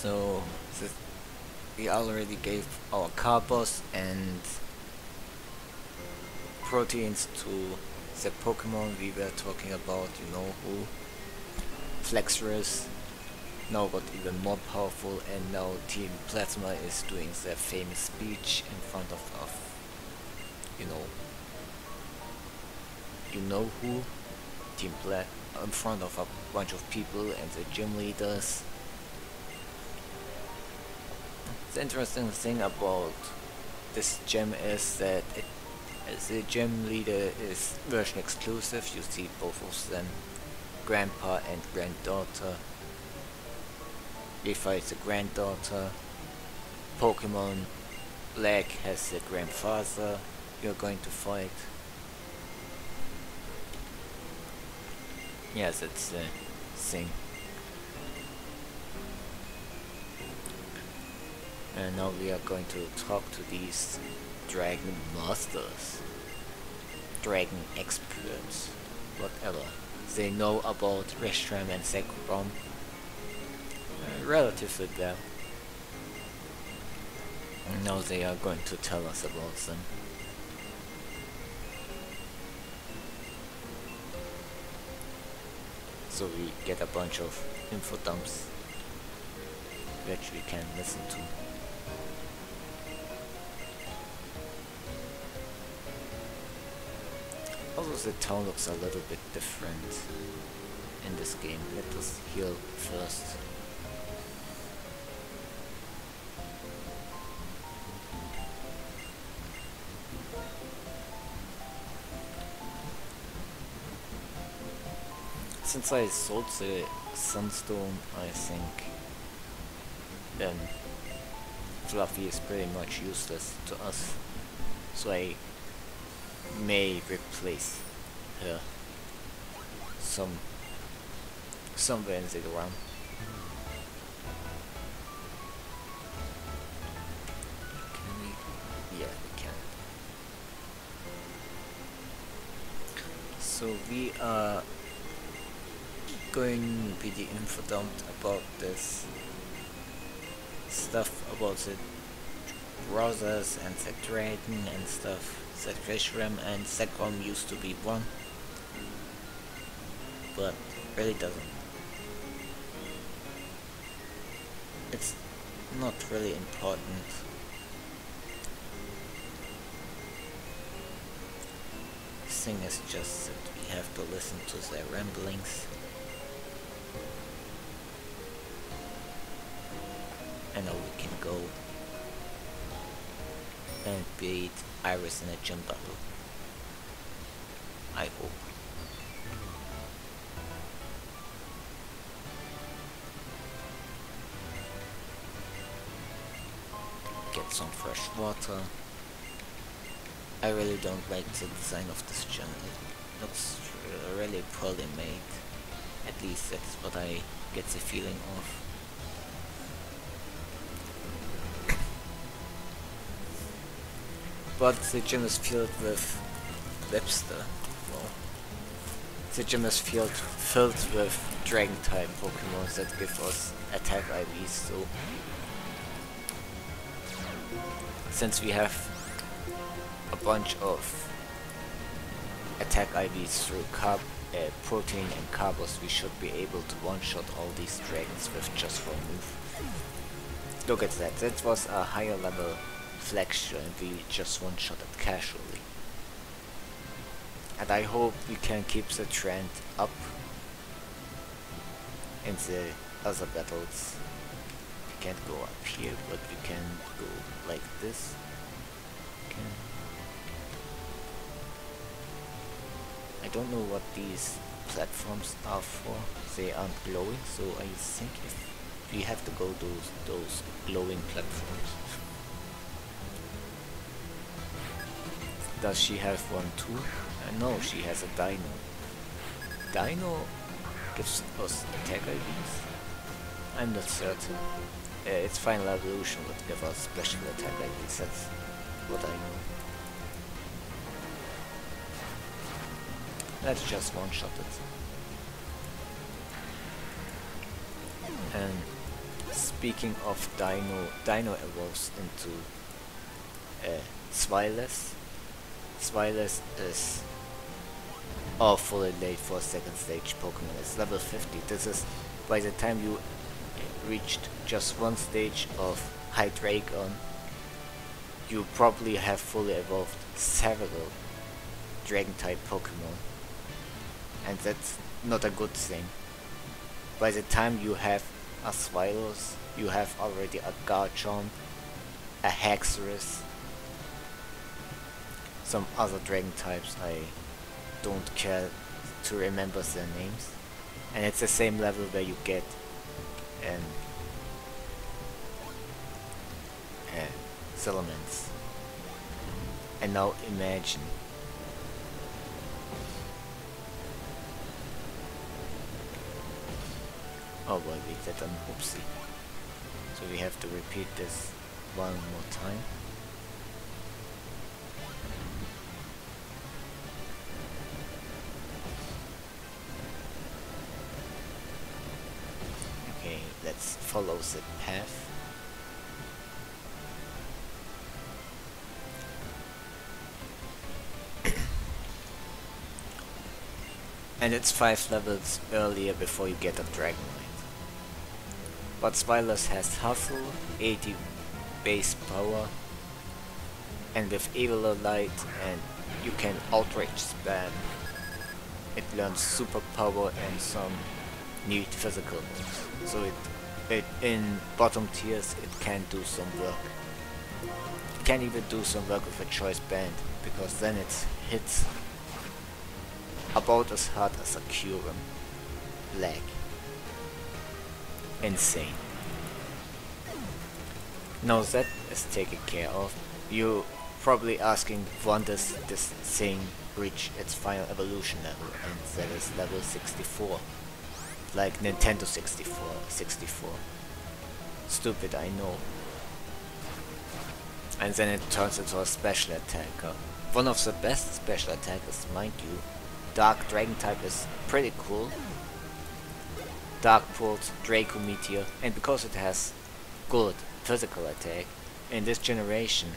So this, we already gave our carbos and proteins to the Pokemon we were talking about, you know who. Flaxures now got even more powerful, and now Team Plasma is doing their famous speech in front of you know who. In front of a bunch of people and the gym leaders. The interesting thing about this gym is that the gym leader is version exclusive. You see both of them, grandpa and granddaughter. We fight the granddaughter. Pokemon Black has the grandfather you're going to fight. Yes, that's the thing. And now we are going to talk to these dragon masters, dragon experts, whatever. They know about Reshiram and Zekrom relatively well. And now they are going to tell us about them. So we get a bunch of info dumps which we can listen to. Also the town looks a little bit different in this game. Let us heal first. Since I sold the Sunstone, I think then Fluffy is pretty much useless to us, so I may replace her somewhere in the ground. Can we? Yeah, we can. So we are going to be the info dumped about this stuff about the brothers and the dragon and stuff. That Reshiram and Zekrom used to be one, but really doesn't. It's not really important. The thing is just that we have to listen to their ramblings. And now we can go and beat Iris in a gym battle. I hope. Get some fresh water. I really don't like the design of this gym. It looks really poorly made. At least that's what I get the feeling of. But the gym is filled with Webster. Well, the gym is filled with Dragon type Pokemon that give us attack IVs. So since we have a bunch of attack IVs through protein and carbos, we should be able to one-shot all these dragons with just one move. Look at that. That was a higher level Flaxure and we just one-shot it casually. And I hope we can keep the trend up in the other battles. We can't go up here, but we can go like this. I don't know what these platforms are for. They aren't glowing, so I think if we have to go those glowing platforms. Does she have one too? No, she has a Dino. Dino gives us attack IVs? I'm not certain. Its final evolution would give us special attack IVs, that's what I know. Let's just one-shot it. And speaking of Dino evolves into Swilus. Swilus is awfully late for a second stage Pokemon. It's level 50. This is by the time you reached just one stage of Hydreigon, you probably have fully evolved several Dragon-type Pokemon, and that's not a good thing. By the time you have a Swilus, you have already a Garchomp, a Haxorus, some other Dragon types I don't care to remember their names, and it's the same level where you get Salamence. And now imagine oh well, we did an oopsie, so we have to repeat this one more time. Okay, let's follow the path. And it's 5 levels earlier before you get a Dragonite. But Swilus has Hustle, 80 base power, and with Evil Light, and you can Outrage spam. It learns Super Power and some neat physical moves. So it in bottom tiers it can do some work. It can even do some work with a Choice Band, because then it hits about as hard as a Kyurem leg. Insane. Now that is taken care of, you probably asking when does this thing reach its final evolution level, and that is level 64. Like Nintendo 64. Stupid, I know. And then it turns into a special attacker. One of the best special attackers, mind you. Dark Dragon type is pretty cool. Dark Pulse, Draco Meteor, and because it has good physical attack, in this generation,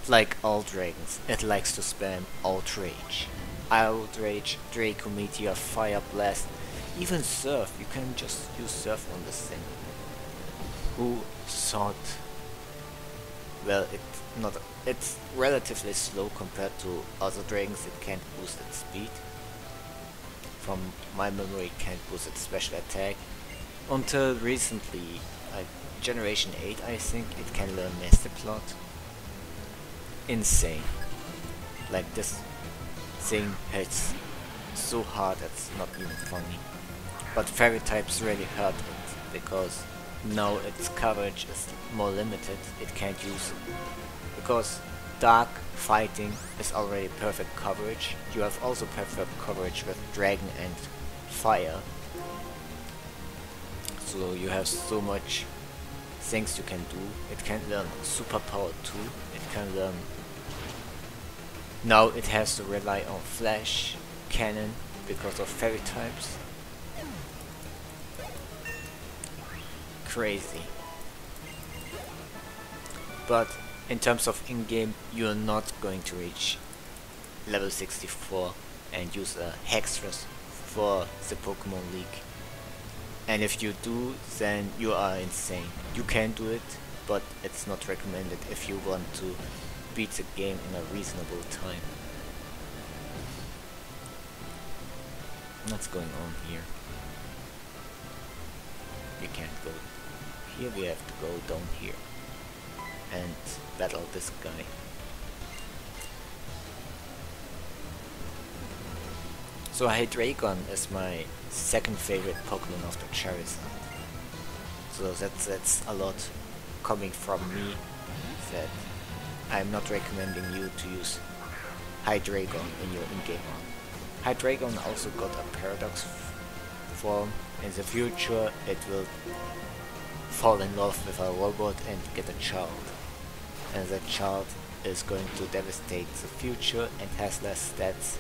like all dragons, it likes to spam Outrage. Outrage, Draco Meteor, Fire Blast, even Surf. You can just use Surf on this thing. Who thought? Well, it's relatively slow compared to other dragons. It can't boost its speed. From my memory, it can't boost its special attack. Until recently, Generation 8, I think, it can learn Master Plot. Insane. Like, this thing hits so hard it's not even funny. But Fairy types really hurt it, because now its coverage is more limited. It can't use it. Because Dark Fighting is already perfect coverage. You have also perfect coverage with Dragon and Fire. So you have so much things you can do. It can learn Superpower too. It can learn... Now it has to rely on Flash, Cannon, because of Fairy types. Crazy. But in terms of in-game, you're not going to reach level 64 and use a Hextras for the Pokemon League. And if you do, then you are insane. You can do it, but it's not recommended if you want to beat the game in a reasonable time. What's going on here? We can't go here, we have to go down here and battle this guy. So Hydreigon is my second favorite Pokemon after Charizard. So that's a lot coming from me, that I'm not recommending you to use Hydreigon in your in-game run. Hydreigon also got a Paradox form. In the future it will fall in love with a robot and get a child. And that child is going to devastate the future and has less stats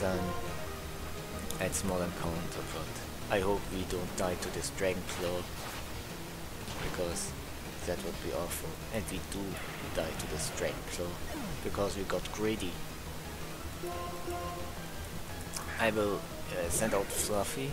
than its modern counterpart. I hope we don't die to this Dragon Claw because that would be awful. And we do die to this Dragonclaw because we got greedy. I will send out Fluffy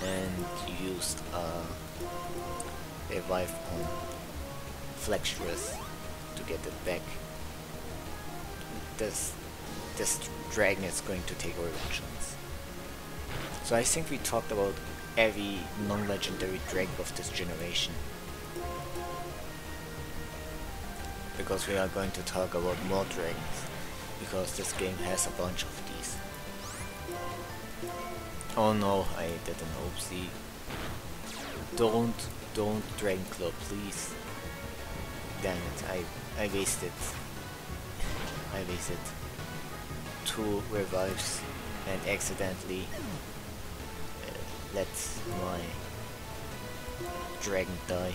and use a revive on Flaxure to get it back. This dragon is going to take revenge on us. So I think we talked about every non-legendary dragon of this generation. Because we are going to talk about more dragons, because this game has a bunch of these. Oh no, I did an oopsie. Don't Dragonclaw, please. Damn it, I wasted 2 revives and accidentally let my dragon die.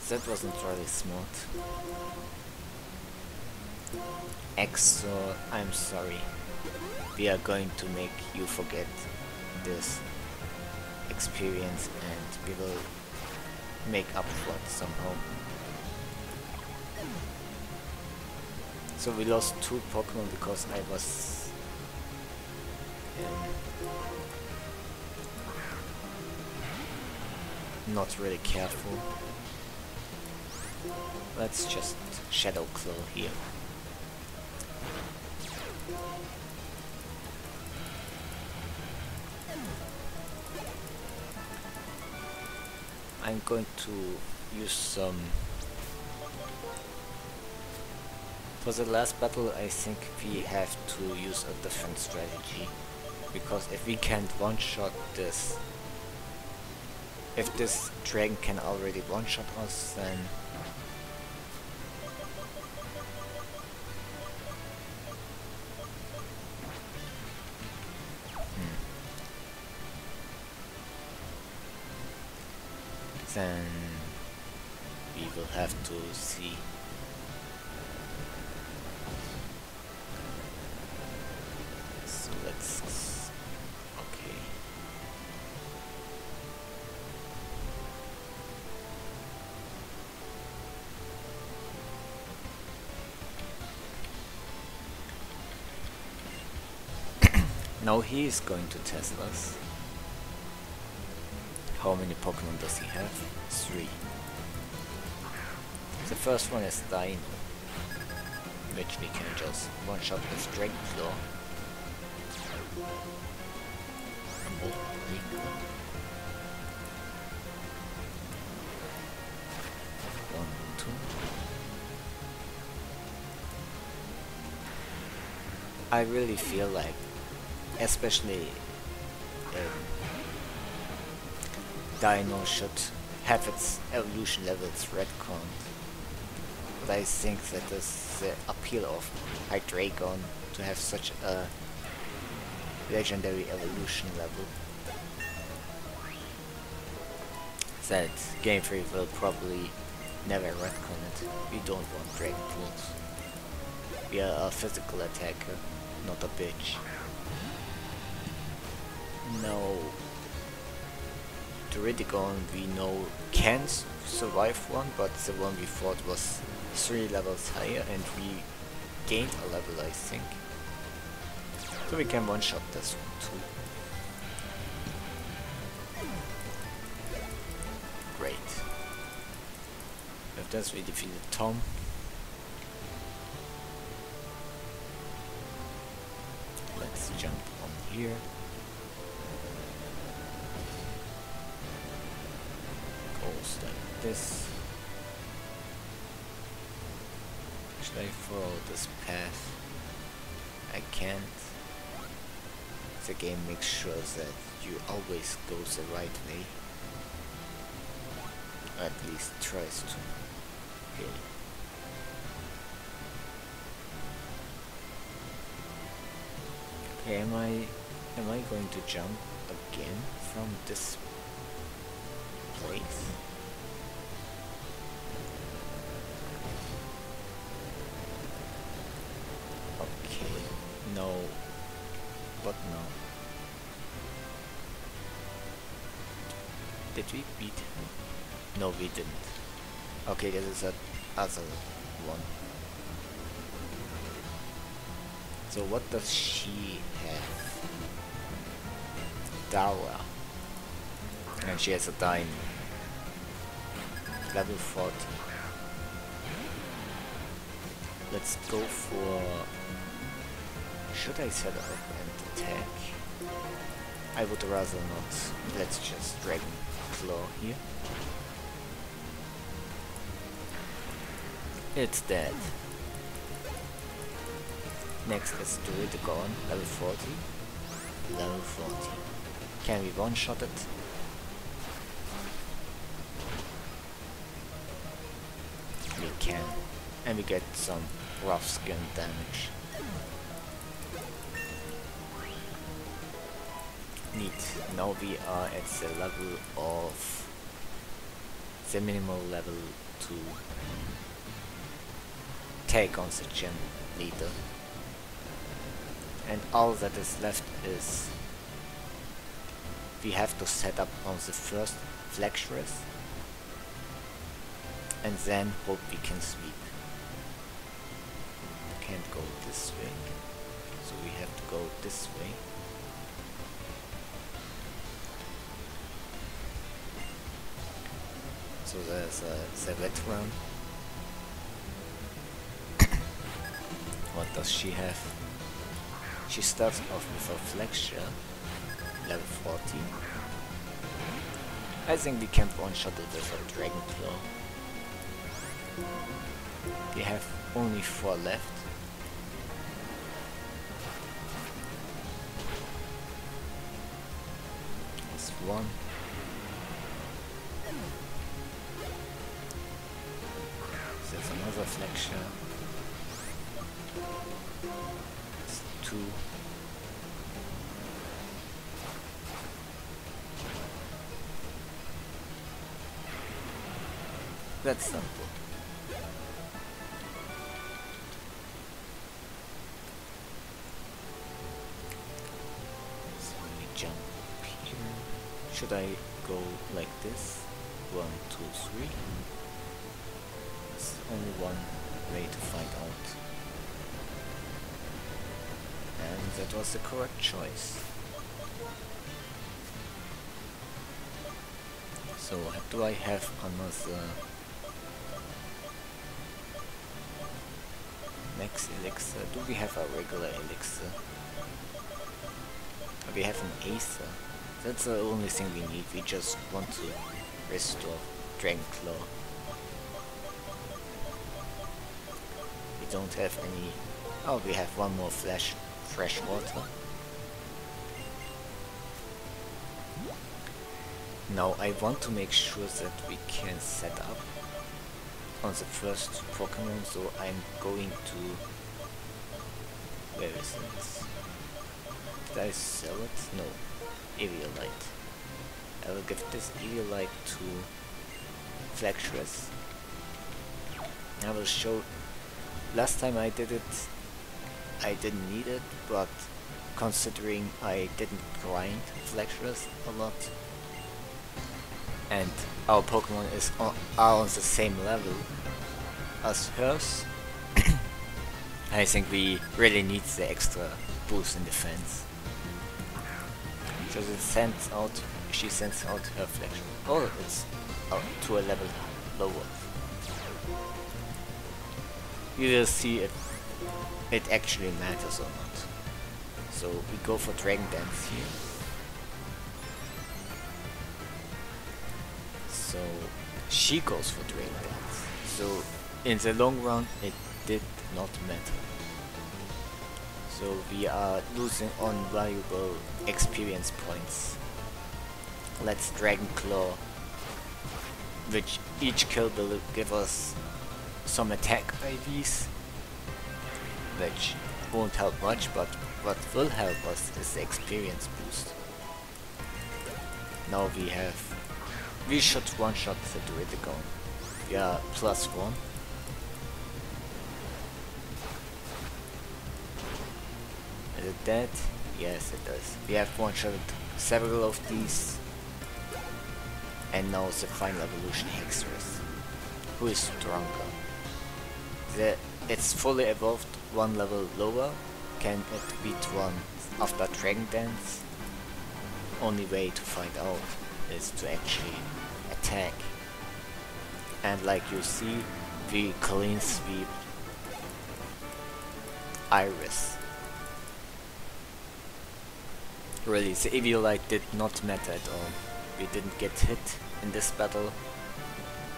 That wasn't really smart. Axesaur, I'm sorry. We are going to make you forget this experience and we will make up for it somehow. So we lost 2 Pokemon because I was not really careful. Let's just Shadow Claw here. I'm going to use some... For the last battle I think we have to use a different strategy, because if we can't one-shot this, if this dragon can already one-shot us, then then we will have to see. So let's... okay. Now he is going to test us. How many Pokemon does he have? 3. The first one is Dino, which we can just one-shot with Dragonclaw. One, 2. I really feel like, especially Dino should have its evolution levels retconned. But I think that is the appeal of Hydreigon, to have such a legendary evolution level. That Game Freak will probably never retcon it. We don't want Dragonclaws. We are a physical attacker, not a bitch. No. Relicanth we know can survive one, but the one we fought was 3 levels higher and we gained a level, I think. So we can one-shot this one too. Great. With this we defeated Tom. Let's jump on here. Like this. Should I follow this path? I can't. The game makes sure that you always go the right way. Or at least tries to. Okay. Okay, am I going to jump again from this place? Okay, no, but no. Did we beat him? No, we didn't. Okay, this is a other one. So what does she have? Dara. And she has a diamond. Level 40. Let's go for... Should I set up and attack? I would rather not. Let's just Dragon Claw here. It's dead. Next is Turdhead, level 40. Level 40. Can we one-shot it? We can. And we get some rough skin damage. Neat. Now we are at the level of the minimal level to take on the gym leader. And all that is left is we have to set up on the first Flaxure and then hope we can sweep. Can't go this way, so we have to go this way. So there's the veteran. What does she have? She starts off with a Flaxure, level 40. I think we can one-shot it with a Dragon Claw. We have only 4 left. There's 1. There's another Flaxure. There's 2. That's simple. So we jump here. Should I go like this? 1, 2, 3. There's only one way to find out. And that was the correct choice. So do I have another max elixir? Do we have a regular elixir? We have an Aether. That's the only thing we need. We just want to restore Dragon Claw. We don't have any... Oh, we have one more fresh water. Now I want to make sure that we can set up on the first Pokemon, so I'm going to... Where is it? Did I sell it? No. Eviolite. I will give this Eviolite to Flaxure. I will show... Last time I did it, I didn't need it, but considering I didn't grind Flaxure a lot, and our Pokemon are on the same level as hers, I think we really need the extra boost in defense. So she sends out her Flaxure. Oh, it's to a level lower. We will see if it actually matters or not. So we go for Dragon Dance here. So she goes for Dragon Dance. So in the long run it did not matter. So we are losing on valuable experience points. Let's Dragon Claw, which each kill will give us some attack IVs, which won't help much, but what will help us is the experience boost. Now we should one-shot the Turdhead. We are +1. Is it dead? Yes, it does. We have one-shotted several of these, And now the final evolution Hexorus, who is stronger. It's fully evolved one level lower. Can it beat one after Dragon Dance? Only way to find out is to actually attack. And like you see, we clean sweep Iris. Really, the Eviolite did not matter at all. We didn't get hit in this battle.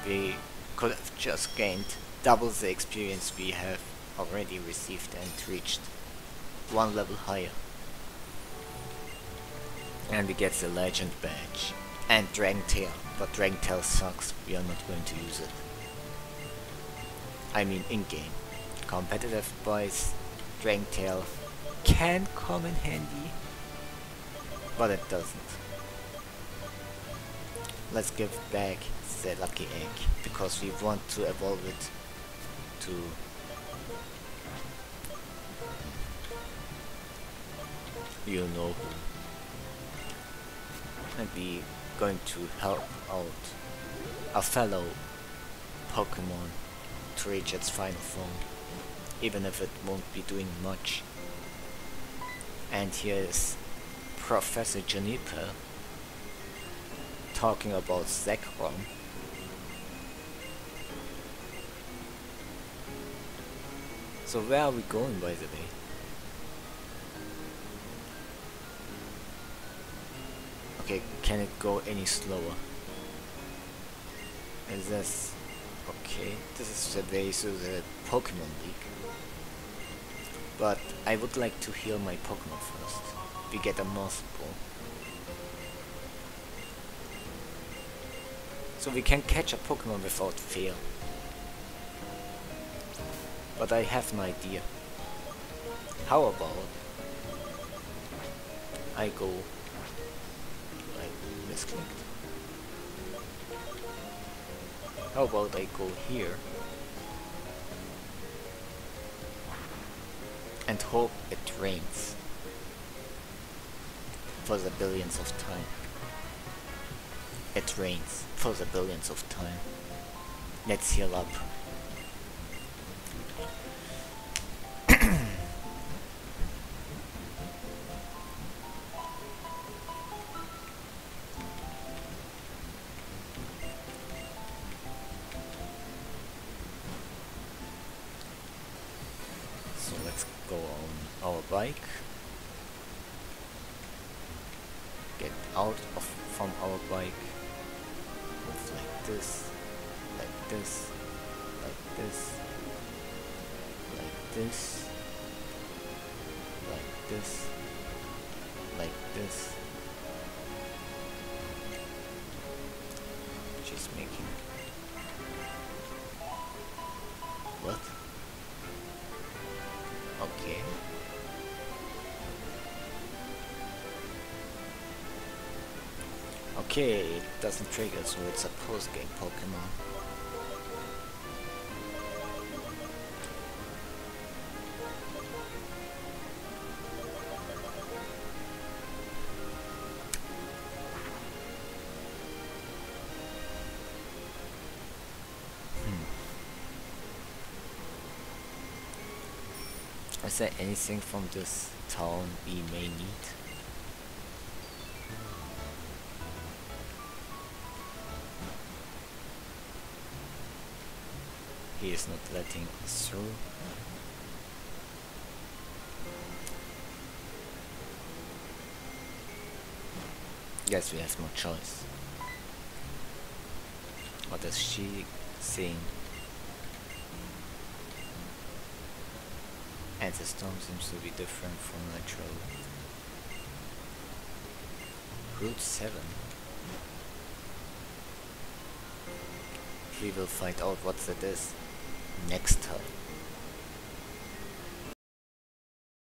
We could have just gained double the experience we have already received and reached one level higher. And we get the legend badge and Dragon Tail, but Dragon Tail sucks, we are not going to use it. I mean in-game. Competitive wise, Dragon Tail can come in handy, but it doesn't. Let's give back the lucky egg, because we want to evolve it to you know who. And we going to help out a fellow Pokemon to reach its final form, even if it won't be doing much. And here is Professor Juniper talking about Zekrom. So where are we going, by the way? Okay, can it go any slower? Is this... okay, this is the way to the Pokemon League. But I would like to heal my Pokemon first. We get a Moth Ball. So we can catch a Pokemon without fail. But I have an idea. How about I go... I misclicked. How about I go here and hope it rains for the billionth of time. It rains for the billionth of time. Let's heal up. So let's go on our bike. Get out of from our bike. Move like this, like this, like this, like this, like this, like this. She's making... what? Okay. Okay, it doesn't trigger, so it's a post-game Pokemon. Is there anything from this town we may need? He is not letting us through. Guess we have no choice. What is she saying? And the storm seems to be different from Retro. Route 7. We will find out what that is next time.